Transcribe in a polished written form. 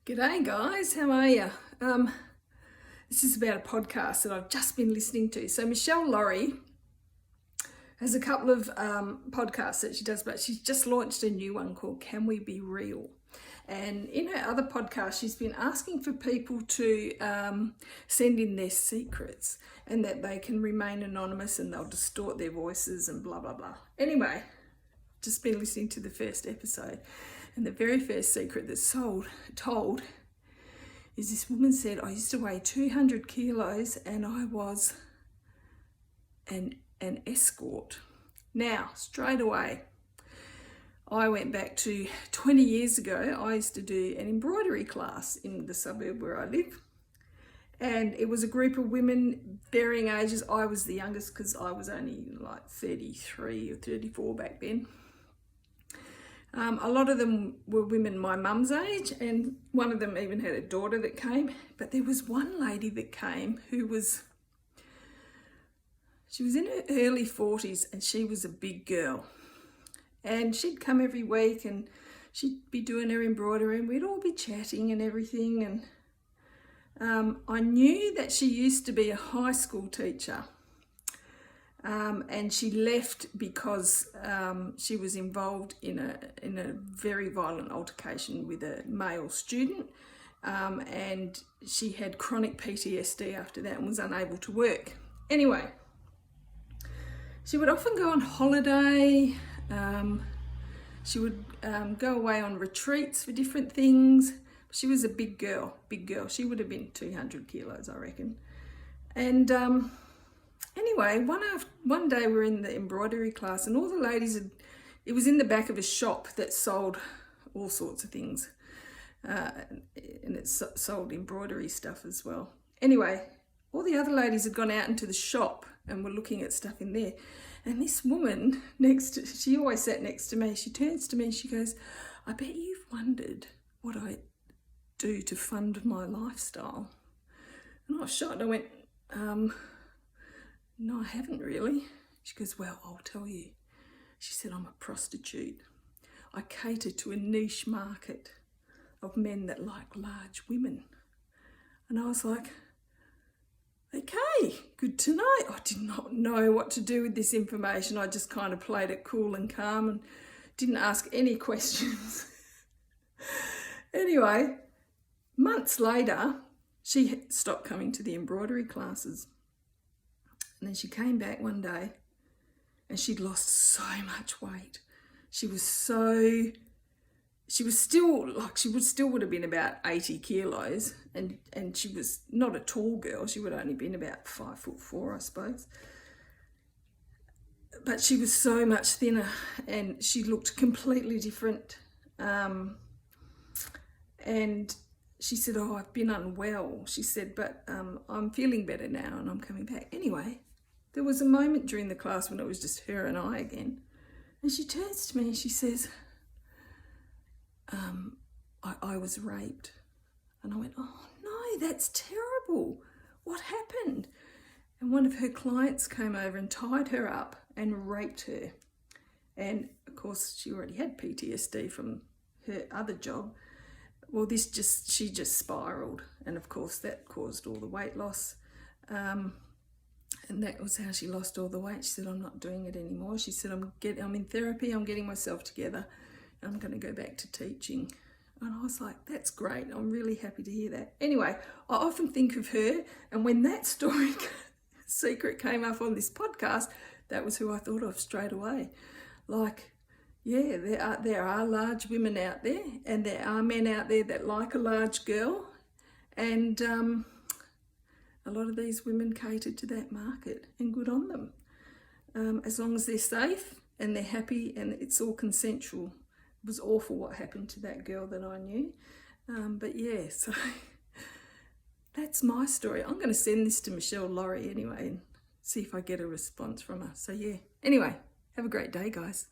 G'day guys, how are you? This is about a podcast that I've just been listening to. So Meshel Laurie has a couple of podcasts that she does, but she's just launched a new one called Can We Be Real? And in her other podcast, she's been asking for people to send in their secrets and that they can remain anonymous and they'll distort their voices and blah, blah, blah. Anyway, just been listening to the first episode, and the very first secret that's told is this woman said, I used to weigh 200 kilos and I was an escort. Now, straight away, I went back to 20 years ago. I used to do an embroidery class in the suburb where I live. And it was a group of women, varying ages. I was the youngest because I was only like 33 or 34 back then. A lot of them were women my mum's age, and one of them even had a daughter that came. But there was one lady that came who she was in her early 40s and she was a big girl. And she'd come every week and she'd be doing her embroidery and we'd all be chatting and everything. And I knew that she used to be a high school teacher. And she left because she was involved in a very violent altercation with a male student, and she had chronic PTSD after that and was unable to work. Anyway, she would often go on holiday. She would go away on retreats for different things. She was a big girl. She would have been 200 kilos, I reckon. And anyway, one day we were in the embroidery class and all the ladies it was in the back of a shop that sold all sorts of things. And it sold embroidery stuff as well. Anyway, all the other ladies had gone out into the shop and were looking at stuff in there. And this woman she always sat next to me. She turns to me and she goes, I bet you've wondered what I do to fund my lifestyle. And I was shocked. I went, no, I haven't really. She goes, well, I'll tell you. She said, I'm a prostitute. I cater to a niche market of men that like large women. And I was like, okay, good to know. I did not know what to do with this information. I just kind of played it cool and calm and didn't ask any questions. Anyway, months later, she stopped coming to the embroidery classes. And then she came back one day and she'd lost so much weight. She still would have been about 80 kilos and she was not a tall girl. She would have only been about 5'4", I suppose. But she was so much thinner and she looked completely different. And she said, oh, I've been unwell. She said, but I'm feeling better now and I'm coming back. Anyway, there was a moment during the class when it was just her and I again. And she turns to me and she says, I was raped. And I went, oh no, that's terrible. What happened? And one of her clients came over and tied her up and raped her. And of course, she already had PTSD from her other job. Well, she just spiraled. And of course, that caused all the weight loss. And that was how she lost all the weight. She said, I'm not doing it anymore. She said, I'm in therapy. I'm getting myself together. I'm going to go back to teaching. And I was like, that's great. I'm really happy to hear that. Anyway, I often think of her. And when that secret came up on this podcast, that was who I thought of straight away. Like, yeah, there are large women out there and there are men out there that like a large girl. And a lot of these women cater to that market, and good on them. As long as they're safe and they're happy and it's all consensual. It was awful what happened to that girl that I knew. But yeah, so that's my story. I'm going to send this to Meshel Laurie anyway and see if I get a response from her. So yeah, anyway, have a great day, guys.